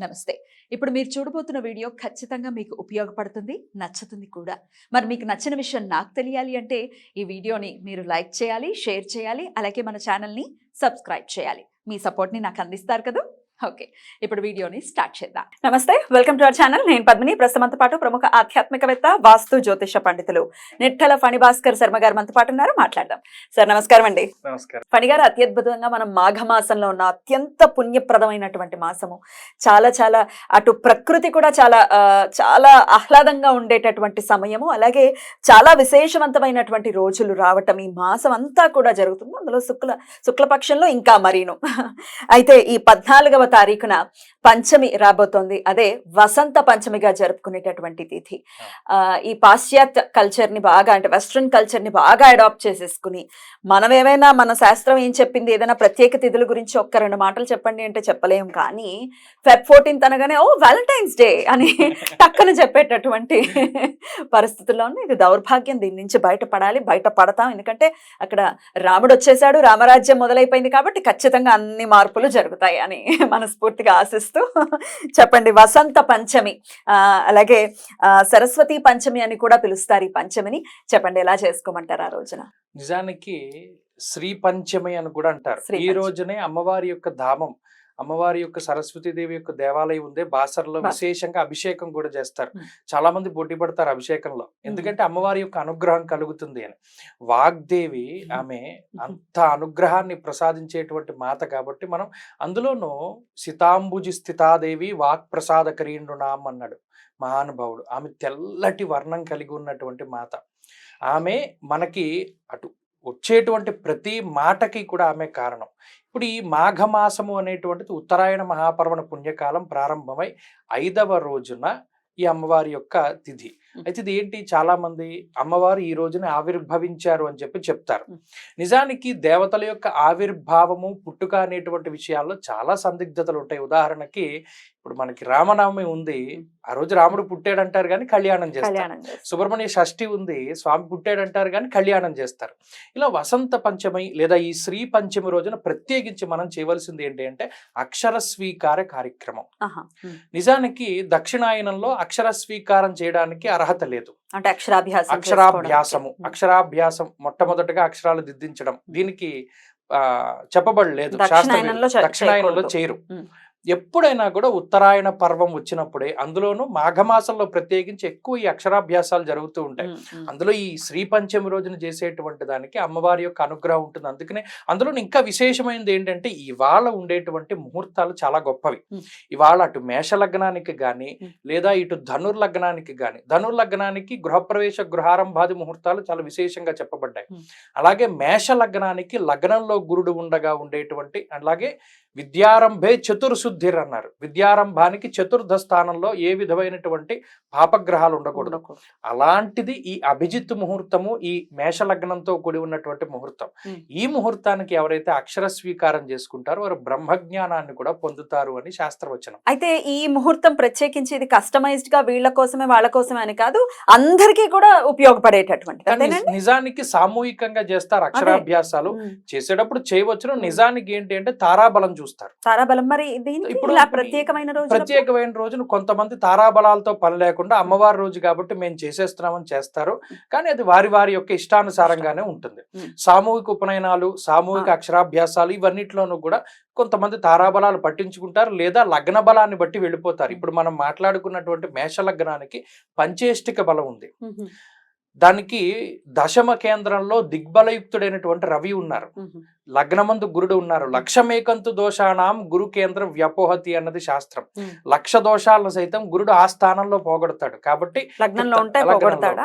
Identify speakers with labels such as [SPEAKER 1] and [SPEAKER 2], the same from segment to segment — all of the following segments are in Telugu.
[SPEAKER 1] నమస్తే. ఇప్పుడు మీరు చూడబోతున్న వీడియో ఖచ్చితంగా మీకు ఉపయోగపడుతుంది, నచ్చుతుంది కూడా. మరి మీకు నచ్చిన విషయం నాకు తెలియాలి అంటే ఈ వీడియోని మీరు లైక్ చేయాలి, షేర్ చేయాలి, అలాగే మన ఛానల్‌ని సబ్స్క్రైబ్ చేయాలి. మీ సపోర్ట్‌ని నాకు అందిస్తారు కదూ! ఓకే. ఇప్పుడు వీడియోని స్టార్ట్ చేద్దాం. నమస్తే, వెల్కమ్ టు అవర్ ఛానల్. నేను పద్మిని. ప్రస్తుతంతో పాటు ప్రముఖ ఆధ్యాత్మికవేత్త, వాస్తు జ్యోతిష పండితులు నిట్టల ఫణిభాస్కర్ శర్మ గారు మనతో పాటు ఉన్నారు. మాట్లాడదాం. సార్ నమస్కారం అండి.
[SPEAKER 2] నమస్కారం.
[SPEAKER 1] ఫణి గారు, అత్యద్భుతంగా మనం మాఘమాసంలో ఉన్న అత్యంత పుణ్యప్రదమైనటువంటి మాసము. చాలా చాలా అటు ప్రకృతి కూడా చాలా ఆహ్లాదంగా ఉండేటటువంటి సమయము, అలాగే చాలా విశేషవంతమైనటువంటి రోజులు రావటం ఈ మాసం అంతా కూడా జరుగుతుంది. అందులో శుక్లపక్షంలో ఇంకా మరీను. అయితే ఈ 14వ తారీఖున పంచమి రాబోతోంది. అదే వసంత పంచమిగా జరుపుకునేటటువంటి తిథి. ఈ పాశ్చాత్య కల్చర్ని బాగా, అంటే వెస్ట్రన్ కల్చర్ని బాగా అడాప్ట్ చేసేసుకుని మనం ఏమైనా, మన శాస్త్రం ఏం చెప్పింది, ఏదైనా ప్రత్యేక తిథుల గురించి ఒక్క 2 మాటలు చెప్పండి అంటే చెప్పలేం. కానీ Feb 14th అనగానే ఓ వ్యాలంటైన్స్ డే అని టక్కన చెప్పేటటువంటి పరిస్థితుల్లో ఉంది. ఇది దౌర్భాగ్యం. దీని నుంచి బయటపడతాం. ఎందుకంటే అక్కడ రాముడు వచ్చేసాడు, రామరాజ్యం మొదలైపోయింది. కాబట్టి ఖచ్చితంగా అన్ని మార్పులు జరుగుతాయి అని మనస్ఫూర్తిగా ఆశిస్తూ చెప్పండి. వసంత పంచమి, అలాగే సరస్వతి పంచమి అని కూడా పిలుస్తారు ఈ పంచమిని. చెప్పండి, ఎలా చేసుకోమంటారు ఆ రోజున?
[SPEAKER 2] నిజానికి శ్రీ పంచమి అని కూడా అంటారు. ఈ రోజునే అమ్మవారి యొక్క ధామం, అమ్మవారి యొక్క సరస్వతీదేవి యొక్క దేవాలయం ఉంది. బాసర్లో విశేషంగా అభిషేకం కూడా చేస్తారు. చాలా మంది పోటీ పడతారు అభిషేకంలో, ఎందుకంటే అమ్మవారి యొక్క అనుగ్రహం కలుగుతుంది అని. వాగ్దేవి ఆమె అంత అనుగ్రహాన్ని ప్రసాదించేటువంటి మాత కాబట్టి మనం అందులోనూ సితాంబుజి స్థితాదేవి వాక్ ప్రసాదకరీండునాం అన్నాడు మహానుభావుడు. ఆమె తెల్లటి వర్ణం కలిగి ఉన్నటువంటి మాత. ఆమె మనకి అటు వచ్చేటువంటి ప్రతి మాటకి కూడా ఆమె కారణం. ఇప్పుడు ఈ మాఘమాసము అనేటువంటిది ఉత్తరాయణ మహాపర్వణ పుణ్యకాలం ప్రారంభమై 5వ రోజున ఈ అమ్మవారి యొక్క తిథి. అయితే ఇది ఏంటి, చాలా మంది అమ్మవారు ఈ రోజున ఆవిర్భవించారు అని చెప్తారు. నిజానికి దేవతల యొక్క ఆవిర్భావము, పుట్టుక అనేటువంటి విషయాల్లో చాలా సందిగ్ధతలు ఉంటాయి. ఉదాహరణకి ఇప్పుడు మనకి రామనవమి ఉంది, ఆ రోజు రాముడు పుట్టాడంటారు కానీ కళ్యాణం చేస్తారు. సుబ్రహ్మణ్య షష్ఠి ఉంది, స్వామి పుట్టాడంటారు కానీ కళ్యాణం చేస్తారు. ఇలా వసంత పంచమి లేదా ఈ శ్రీ పంచమి రోజున ప్రత్యేకించి మనం చేయవలసింది ఏంటి అంటే అక్షర స్వీకార కార్యక్రమం. నిజానికి దక్షిణాయనంలో అక్షర స్వీకారం చేయడానికి అర్హత లేదు.
[SPEAKER 1] అంటే
[SPEAKER 2] అక్షరాభ్యాసం మొట్టమొదటిగా అక్షరాలు దిద్దించడం దీనికి చెప్పబడలేదు. దక్షిణాయనంలో చేయరు. ఎప్పుడైనా కూడా ఉత్తరాయణ పర్వం వచ్చినప్పుడే, అందులోనూ మాఘమాసంలో ప్రత్యేకించి ఎక్కువ ఈ అక్షరాభ్యాసాలు జరుగుతూ ఉంటాయి. అందులో ఈ శ్రీ పంచమి రోజున చేసేటువంటి దానికి అమ్మవారి యొక్క అనుగ్రహం ఉంటుంది. అందుకనే అందులో ఇంకా విశేషమైనది ఏంటంటే ఇవాళ ఉండేటువంటి ముహూర్తాలు చాలా గొప్పవి. ఇవాళ అటు మేషలగ్నానికి కానీ లేదా ఇటు ధనుర్లగ్నానికి కానీ, ధనుర్లగ్నానికి గృహప్రవేశ గృహారంభాది ముహూర్తాలు చాలా విశేషంగా చెప్పబడ్డాయి. అలాగే మేషలగ్నానికి లగ్నంలో గురుడు ఉండగా ఉండేటువంటి, అలాగే విద్యారంభే చతుర్శుద్ధిర్ అన్నారు. విద్యారంభానికి చతుర్థ స్థానంలో ఏ విధమైనటువంటి పాపగ్రహాలు ఉండకూడదు. అలాంటిది ఈ అభిజిత్ ముహూర్తము, ఈ మేషలగ్నంతో కూడి ఉన్నటువంటి ముహూర్తం. ఈ ముహూర్తానికి ఎవరైతే అక్షర స్వీకారం చేసుకుంటారో వారు బ్రహ్మజ్ఞానాన్ని కూడా పొందుతారు అని శాస్త్రవచనం.
[SPEAKER 1] అయితే ఈ ముహూర్తం ప్రత్యేకించి ఇది కస్టమైజ్డ్ గా వీళ్ళ కోసమే వాళ్ళ కోసమే అని కాదు, అందరికీ కూడా ఉపయోగపడేటటువంటి.
[SPEAKER 2] నిజానికి సామూహికంగా చేస్తారు అక్షరాభ్యాసాలు. చేసేటప్పుడు చేయవచ్చును. నిజానికి ఏంటి అంటే తారాబలం చూస్తారు.
[SPEAKER 1] తారాబలం మరి ఇప్పుడు
[SPEAKER 2] ప్రత్యేకమైన రోజున కొంతమంది తారాబలాలతో పని లేకుండా అమ్మవారి రోజు కాబట్టి మేము చేసేస్తున్నామని చేస్తారు. కానీ అది వారి వారి యొక్క ఇష్టానుసారంగానే ఉంటుంది. సామూహిక ఉపనయనాలు, సామూహిక అక్షరాభ్యాసాలు ఇవన్నిట్లోనూ కూడా కొంతమంది తారాబలాలు పట్టించుకుంటారు, లేదా లగ్న బలాన్ని బట్టి వెళ్ళిపోతారు. ఇప్పుడు మనం మాట్లాడుకున్నటువంటి మేష లగ్నానికి పంచేష్టిక బలం ఉంది. దానికి దశమ కేంద్రంలో దిగ్బలయుక్తుడైనటువంటి రవి ఉన్నారు, లగ్నమందు గురుడు ఉన్నారు. లక్షమేకంతు దోషానాం గురు కేంద్ర వ్యపోహతి అన్నది శాస్త్రం. లక్ష దోషాలను సైతం గురుడు ఆ స్థానంలో పోగొడతాడు. కాబట్టి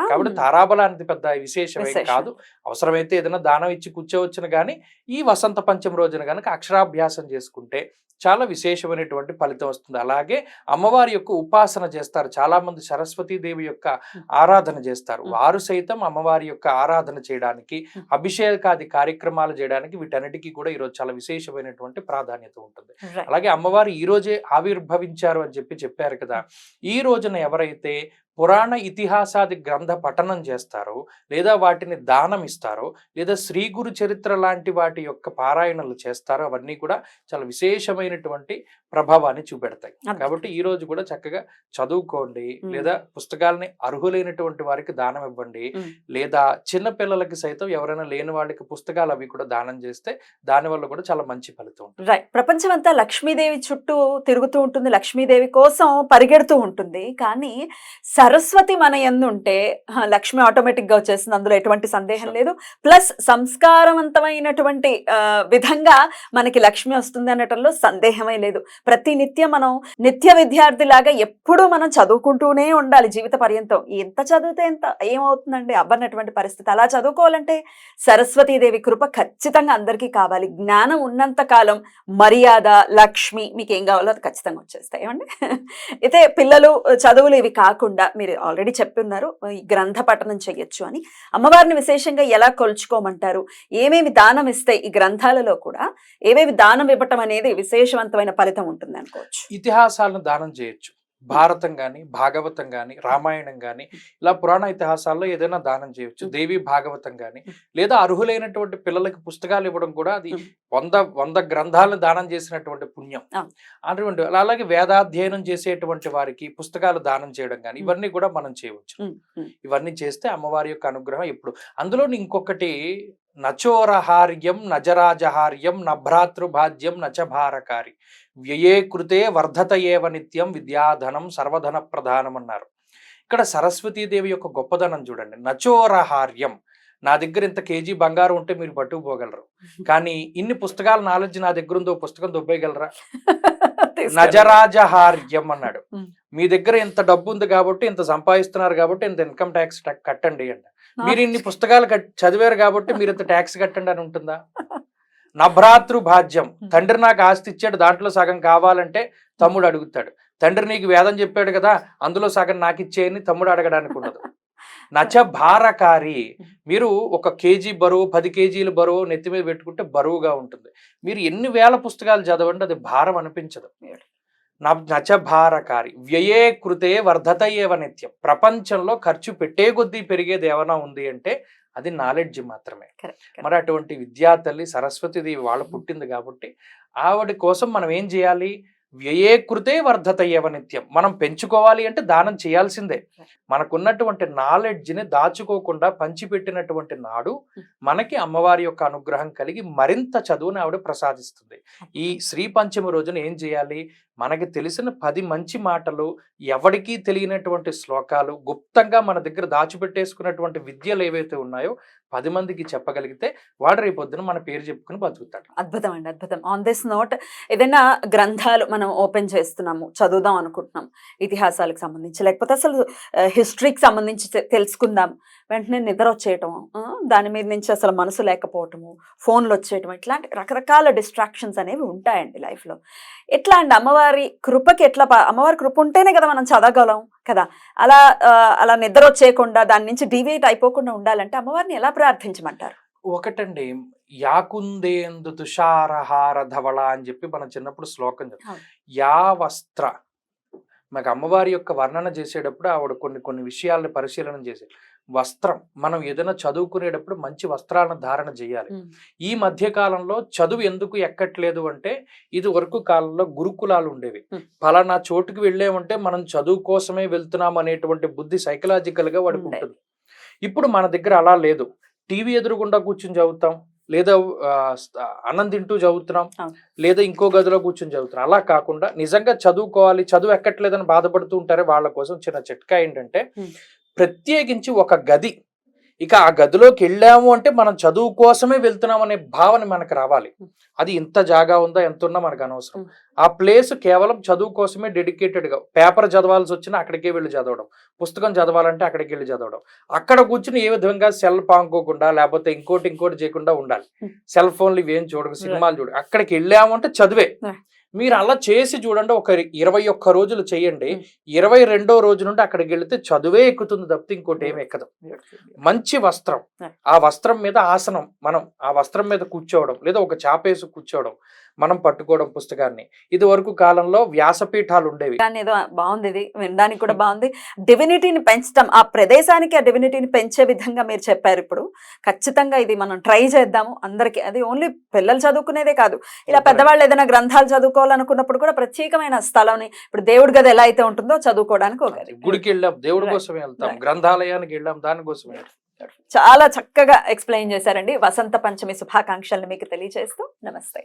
[SPEAKER 2] కాబట్టి తారాబలానికి పెద్ద విశేషమే కాదు. అవసరమైతే ఏదైనా దానం ఇచ్చి కూర్చోవచ్చును. కానీ ఈ వసంత పంచమి రోజున కనుక అక్షరాభ్యాసం చేసుకుంటే చాలా విశేషమైనటువంటి ఫలితం వస్తుంది. అలాగే అమ్మవారి యొక్క ఉపాసన చేస్తారు. చాలా మంది సరస్వతీదేవి యొక్క ఆరాధన చేస్తారు. వారు సైతం అమ్మవారి యొక్క ఆరాధన చేయడానికి, అభిషేకాది కార్యక్రమాలు చేయడానికి వీటన్నిటికీ కూడా ఈరోజు చాలా విశేషమైనటువంటి ప్రాధాన్యత ఉంటుంది. అలాగే అమ్మవారు ఈ రోజే ఆవిర్భవించారు అని చెప్పారు కదా. ఈ రోజున ఎవరైతే పురాణ ఇతిహాసాది గ్రంథ పఠనం చేస్తారో, లేదా వాటిని దానం ఇస్తారో, లేదా శ్రీ గురు చరిత్ర లాంటి వాటి యొక్క పారాయణలు చేస్తారో, అవన్నీ కూడా చాలా విశేషమైనటువంటి ప్రభావాన్ని చూపెడతాయి. కాబట్టి ఈ రోజు కూడా చక్కగా చదువుకోండి, లేదా పుస్తకాలని అర్హులైనటువంటి వారికి దానం ఇవ్వండి, లేదా చిన్న పిల్లలకి సైతం ఎవరైనా లేని వాళ్ళకి పుస్తకాలు అవి కూడా దానం చేస్తే దానివల్ల కూడా చాలా మంచి ఫలితం ఉంటుంది.
[SPEAKER 1] రైట్. ప్రపంచం అంతా లక్ష్మీదేవి చుట్టూ తిరుగుతూ ఉంటుంది, లక్ష్మీదేవి కోసం పరిగెడుతూ ఉంటుంది. కానీ సరస్వతి మన యందు ఉంటే లక్ష్మి ఆటోమేటిక్ గా వచ్చేస్తుంది, అందులో ఎటువంటి సందేహం లేదు. ప్లస్ సంస్కారవంతమైనటువంటి విధంగా మనకి లక్ష్మి వస్తుంది అనటంలో సందేహమే లేదు. ప్రతి నిత్యం మనం నిత్య విద్యార్థి లాగా ఎప్పుడూ మనం చదువుకుంటూనే ఉండాలి జీవిత పర్యంతం. ఎంత చదివితే ఎంత ఏమవుతుందండి, అవ్వనటువంటి పరిస్థితి. అలా చదువుకోవాలంటే సరస్వతీదేవి కృప ఖచ్చితంగా అందరికీ కావాలి. జ్ఞానం ఉన్నంత కాలం మర్యాద, లక్ష్మి, మీకు ఏం కావాలో అది ఖచ్చితంగా వచ్చేస్తాయి. ఏమండి? అయితే పిల్లలు చదువులు ఇవి కాకుండా మీరు ఆల్రెడీ చెప్పున్నారు ఈ గ్రంథ పఠనం చెయ్యొచ్చు అని. అమ్మవారిని విశేషంగా ఎలా కొలుచుకోమంటారు? ఏమేమి దానం ఇస్తే ఈ గ్రంథాలలో కూడా ఏవేవి దానం ఇవ్వటం అనేది విశేషవంతమైన ఫలితం ఉంటుంది అనుకోవచ్చు?
[SPEAKER 2] ఇతిహాసాలను దానం చేయొచ్చు. భారతం గాని, భాగవతం గాని, రామాయణం గాని, ఇలా పురాణ ఇతిహాసాల్లో ఏదైనా దానం చేయొచ్చు. దేవి భాగవతం గాని, లేదా అర్హులైనటువంటి పిల్లలకి పుస్తకాలు ఇవ్వడం కూడా అది 100 గ్రంథాలను దానం చేసినటువంటి పుణ్యం. అటువంటి అలాగే వేదాధ్యయనం చేసేటువంటి వారికి పుస్తకాలు దానం చేయడం కానీ ఇవన్నీ కూడా మనం చేయవచ్చు. ఇవన్నీ చేస్తే అమ్మవారి యొక్క అనుగ్రహం ఎప్పుడు. అందులో ఇంకొకటి, నచోరహార్యం నజరాజహార్యం నభ్రాతృభాజ్యం నచభారకారి వ్యయే కృతే వర్ధత ఏవ నిత్యం విద్యాధనం సర్వధన ప్రధానం అన్నారు. ఇక్కడ సరస్వతీదేవి యొక్క గొప్పదనం చూడండి. నచోరహార్యం, నా దగ్గర ఇంత కేజీ బంగారం ఉంటే మీరు పట్టుకుపోగలరు, కానీ ఇన్ని పుస్తకాల నాలెడ్జ్ నా దగ్గర ఉందో పుస్తకం దొబ్బేయగలరా? నజరాజహార్యం అన్నాడు. మీ దగ్గర ఇంత డబ్బు ఉంది కాబట్టి, ఇంత సంపాదిస్తున్నారు కాబట్టి ఇంత ఇన్కమ్ ట్యాక్స్ కట్టండి అండి. మీరు ఇన్ని పుస్తకాలు చదివారు కాబట్టి మీరు ఇంత ట్యాక్స్ కట్టండి అని ఉంటుందా? నభ్రాతృ భాజ్యం, తండ్రి నాకు ఆస్తి ఇచ్చాడు, దాంట్లో సగం కావాలంటే తమ్ముడు అడుగుతాడు. తండ్రి నీకు వేదం చెప్పాడు కదా, అందులో సగం నాకు ఇచ్చేయని తమ్ముడు అడగడానికి ఉండదు. నచ భారకారి, మీరు 1 కేజీ బరువు 10 కేజీల బరువు నెత్తి మీద పెట్టుకుంటే బరువుగా ఉంటుంది. మీరు ఎన్ని వేల పుస్తకాలు చదవండి అది భారం అనిపించదు. నచ భారకారి వ్యయే కృతే వర్ధత ఏవ నిత్యం. ప్రపంచంలో ఖర్చు పెట్టే కొద్దీ పెరిగేది ఏమైనా ఉంది అంటే అది నాలెడ్జ్ మాత్రమే. మరి అటువంటి విద్యాతల్లి సరస్వతీదేవి వాళ్ళ పుట్టింది కాబట్టి ఆవిడ కోసం మనం ఏం చేయాలి? వ్యయే కృతే వర్ధత ఏవ నిత్యం. మనం పెంచుకోవాలి అంటే దానం చేయాల్సిందే. మనకున్నటువంటి నాలెడ్జ్ని దాచుకోకుండా పంచిపెట్టినటువంటి నాడు మనకి అమ్మవారి యొక్క అనుగ్రహం కలిగి మరింత చదువుని ఆవిడ ప్రసాదిస్తుంది. ఈ శ్రీ పంచమి రోజున ఏం చేయాలి? మనకి తెలిసిన 10 మంచి మాటలు, ఎవరికీ తెలియనటువంటి శ్లోకాలు, గుప్తంగా మన దగ్గర దాచిపెట్టేసుకున్నటువంటి విద్యలు ఏవైతే ఉన్నాయో 10 మందికి చెప్పగలిగితే వాడు రేపొద్దున మన పేరు చెప్పుకుని బతుకుతాడు.
[SPEAKER 1] అద్భుతం అండి, అద్భుతం. ఆన్ దిస్ నోట్, ఏదైనా గ్రంథాలు మనం ఓపెన్ చేస్తున్నాము, చదువుదాం అనుకుంటున్నాం, ఇతిహాసాలకు సంబంధించి లేకపోతే అసలు హిస్టరీకి సంబంధించి తెలుసుకుందాం, వెంటనే నిద్ర వచ్చేయటం, దాని మీద నుంచి అసలు మనసు లేకపోవటము, ఫోన్లు వచ్చేయటం, ఇట్లాంటి రకరకాల డిస్ట్రాక్షన్స్ అనేవి ఉంటాయండి లైఫ్లో. ఎట్లా అండి అమ్మవారి కృపకి ఎట్లా, అమ్మవారి కృప ఉంటేనే కదా మనం చదవగలం కదా. అలా నిద్ర వచ్చేయకుండా దాని నుంచి డివియేట్ అయిపోకుండా ఉండాలంటే అమ్మవారిని ఎలా ప్రార్థించమంటారు?
[SPEAKER 2] ఒకటండి, యాకుందేందు తుషారహార ధవళ అని చెప్పి మనం చిన్నప్పుడు శ్లోకం చెప్తాం. యా వస్త్ర, మాకు అమ్మవారి యొక్క వర్ణన చేసేటప్పుడు ఆవిడ కొన్ని విషయాలను పరిశీలన చేసేది. వస్త్రం, మనం ఏదైనా చదువుకునేటప్పుడు మంచి వస్త్రాలను ధారణ చేయాలి. ఈ మధ్య కాలంలో చదువు ఎందుకు ఎక్కట్లేదు అంటే, ఇది వరకు కాలంలో గురుకులాలు ఉండేవి. పలానా చోటుకి వెళ్ళామంటే మనం చదువు కోసమే వెళ్తున్నాం అనేటువంటి బుద్ధి సైకలాజికల్ గా వాడికి ఉంటుంది. ఇప్పుడు మన దగ్గర అలా లేదు. టీవీ ఎదురుగుండా కూర్చుని చదువుతాం, లేదా అన్నం తింటూ చదువుతున్నాం, లేదా ఇంకో గదిలో కూర్చొని చదువుతున్నాం. అలా కాకుండా నిజంగా చదువుకోవాలి, చదువు ఎక్కట్లేదని బాధపడుతూ ఉంటారే వాళ్ళ కోసం చిన్న చిట్కా ఏంటంటే, ప్రత్యేకించి ఒక గది, ఇక ఆ గదిలోకి వెళ్ళాము అంటే మనం చదువు కోసమే వెళ్తున్నాం అనే భావన మనకు రావాలి. అది ఇంత జాగా ఉందా ఎంత ఉన్నా మనకు అనవసరం. ఆ ప్లేస్ కేవలం చదువు కోసమే డెడికేటెడ్గా, పేపర్ చదవాల్సి వచ్చినా అక్కడికే వెళ్ళి చదవడం, పుస్తకం చదవాలంటే అక్కడికి వెళ్ళి చదవడం, అక్కడ కూర్చుని ఏ విధంగా సెల్ పాంకోకుండా లేకపోతే ఇంకోటి చేయకుండా ఉండాలి. సెల్ ఫోన్లు ఇవేం చూడకు, సినిమాలు చూడ, అక్కడికి వెళ్ళాము అంటే చదువే. మీరు అలా చేసి చూడండి, ఒక 21 రోజులు చేయండి. 22వ రోజు నుండి అక్కడికి వెళితే చదువే ఎక్కుతుంది తప్పితే ఇంకోటి ఏమి ఎక్కదు. మంచి వస్త్రం, ఆ వస్త్రం మీద ఆసనం, మనం ఆ వస్త్రం మీద కూర్చోవడం, లేదా ఒక చాపేసి కూర్చోవడం, మనం పట్టుకోవడం పుస్తకాన్ని. ఇది వరకు కాలంలో వ్యాసపీఠాలు ఉండేవి.
[SPEAKER 1] కానీ ఏదో బాగుంది, ఇది వినడానికి కూడా బాగుంది. డివినిటీని పెంచడం, ఆ ప్రదేశానికి ఆ డివినిటీని పెంచే విధంగా మీరు చెప్పారు. ఇప్పుడు ఖచ్చితంగా ఇది మనం ట్రై చేద్దాము అందరికి. అది ఓన్లీ పిల్లలు చదువుకునేదే కాదు, ఇలా పెద్దవాళ్ళు ఏదైనా గ్రంథాలు చదువుకోవాలనుకున్నప్పుడు కూడా ప్రత్యేకమైన స్థలంని, ఇప్పుడు దేవుడి గది ఎలా అయితే ఉంటుందో చదువుకోవడానికి ఒక
[SPEAKER 2] గుడికి వెళ్ళాం, దేవుడి కోసం వెళ్తాం, గ్రంథాలయానికి వెళ్ళాం, దానికోసం వెళ్తాం.
[SPEAKER 1] చాలా చక్కగా ఎక్స్ప్లెయిన్ చేశారండి. వసంత పంచమి శుభాకాంక్షల్ని మీకు తెలియజేస్తూ నమస్తే.